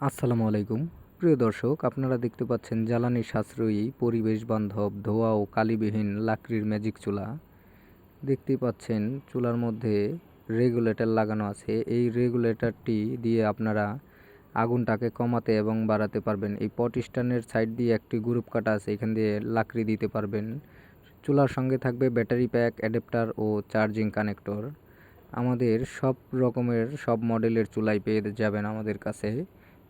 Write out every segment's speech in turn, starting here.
আসসালামু আলাইকুম। প্রিয় দর্শক, আপনারা দেখতে পাচ্ছেন জ্বালানি সাশ্রয়ী, পরিবেশ বান্ধব, ধোঁয়া ও কালিবিহীন লাকড়ির ম্যাজিক চুলা। দেখতেই পাচ্ছেন চুলার মধ্যে রেগুলেটর লাগানো আছে। এই রেগুলেটরটি দিয়ে আপনারা আগুনটাকে কমাতে এবং বাড়াতে পারবেন। এই পট স্ট্যান্ডের সাইড দিয়ে একটি গ্রুপ কাটা আছে, এখান দিয়ে লাকড়ি দিতে পারবেন। চুলার সঙ্গে থাকবে ব্যাটারি প্যাক, অ্যাডাপ্টার ও চার্জিং কানেক্টর। আমাদের সব রকমের সব মডেলের চুলাই পেয়ে যাবেন আমাদের কাছে।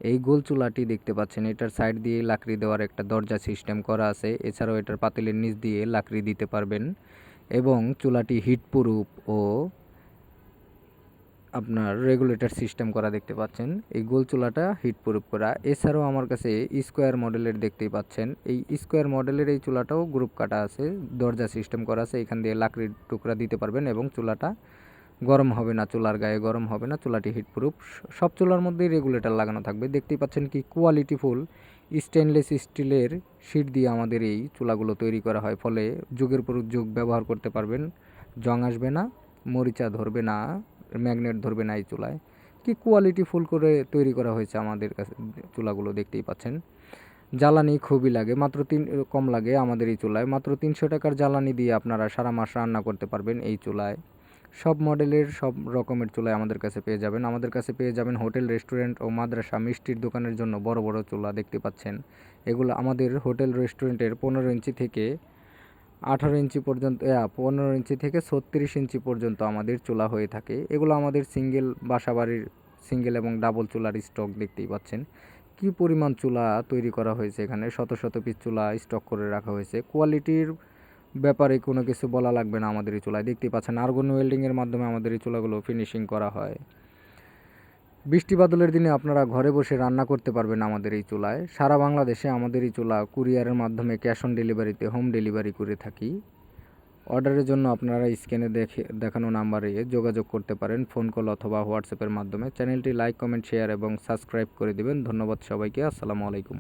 এই গোল চুলাটি দেখতে পাচ্ছেন, এটার সাইড দিয়ে লাকড়ি দেওয়ার একটা দরজা সিস্টেম করা আছে। এছাড়াও এটার পাতিলের নিচ দিয়ে লাকড়ি দিতে পারবেন এবং চুলাটি হিট প্রুফ ও আপনার রেগুলেটর সিস্টেম করা দেখতে পাচ্ছেন। এই গোল চুলাটা হিট প্রুফ করা। এছাড়াও আমার কাছে স্কোয়ার মডেলের দেখতেই পাচ্ছেন। এই স্কোয়ার মডেলের এই চুলাটাও গ্রুপ কাটা আছে, দরজা সিস্টেম করা আছে। এখান দিয়ে লাকড়ির টুকরা দিতে পারবেন এবং চুলাটা গরম হবে না, চুলার গায়ে গরম হবে না। চুলাটি হিট প্রুফ। সব চুলার মধ্যেই রেগুলেটর লাগানো থাকবে। দেখতেই পাচ্ছেন কি কোয়ালিটিফুল স্টেনলেস স্টিলের শিট দিয়ে আমাদের এই চুলাগুলো তৈরি করা হয়, ফলে যুগের পর যুগ ব্যবহার করতে পারবেন। জং আসবে না, মরিচা ধরবে না, ম্যাগনেট ধরবে না এই চুলায়। কি কোয়ালিটিফুল করে তৈরি করা হয়েছে আমাদের কাছে চুলাগুলো, দেখতেই পাচ্ছেন। জ্বালানি খুবই লাগে, মাত্র কম লাগে আমাদের এই চুলায়। মাত্র 300 টাকার জ্বালানি দিয়ে আপনারা সারা মাস রান্না করতে পারবেন এই চুলায়। সব মডেলের সব রকমের চুলাই আমাদের কাছে পেয়ে যাবেন। আমাদের কাছে পেয়ে যাবেন হোটেল, রেস্টুরেন্ট ও মাদ্রাসা, মিষ্টির দোকানের জন্য বড় বড় চুলা দেখতে পাচ্ছেন। এগুলো আমাদের হোটেল রেস্টুরেন্টের 15 ইঞ্চি থেকে 18 ইঞ্চি পর্যন্ত, 15 ইঞ্চি থেকে 36 ইঞ্চি পর্যন্ত আমাদের চুলা হয়ে থাকে। এগুলো আমাদের সিঙ্গেল বাসাবাড়ির সিঙ্গেল এবং ডাবল চুলার স্টক দেখতেই পাচ্ছেন। কি পরিমাণ চুলা তৈরি করা হয়েছে, এখানে শত শত পিস চুলা স্টক করে রাখা হয়েছে। কোয়ালিটির ব্যাপারে কোনো কিছু বলা লাগবে না আমাদের এই চুলায়। দেখতেই পাচ্ছেন আর্গন ওয়েল্ডিংয়ের মাধ্যমে আমাদের এই চুলাগুলো ফিনিশিং করা হয়। বৃষ্টি বাদলের দিনে আপনারা ঘরে বসে রান্না করতে পারবেন আমাদের এই চুলায়। সারা বাংলাদেশে আমাদের এই চুলা কুরিয়ারের মাধ্যমে ক্যাশ অন ডেলিভারিতে হোম ডেলিভারি করে থাকি। অর্ডারের জন্য আপনারা স্ক্রিনে দেখানো নাম্বারে যোগাযোগ করতে পারেন, ফোন কল অথবা হোয়াটসঅ্যাপের মাধ্যমে। চ্যানেলটি লাইক, কমেন্ট, শেয়ার এবং সাবস্ক্রাইব করে দিবেন। ধন্যবাদ সবাইকে। আসসালামু আলাইকুম।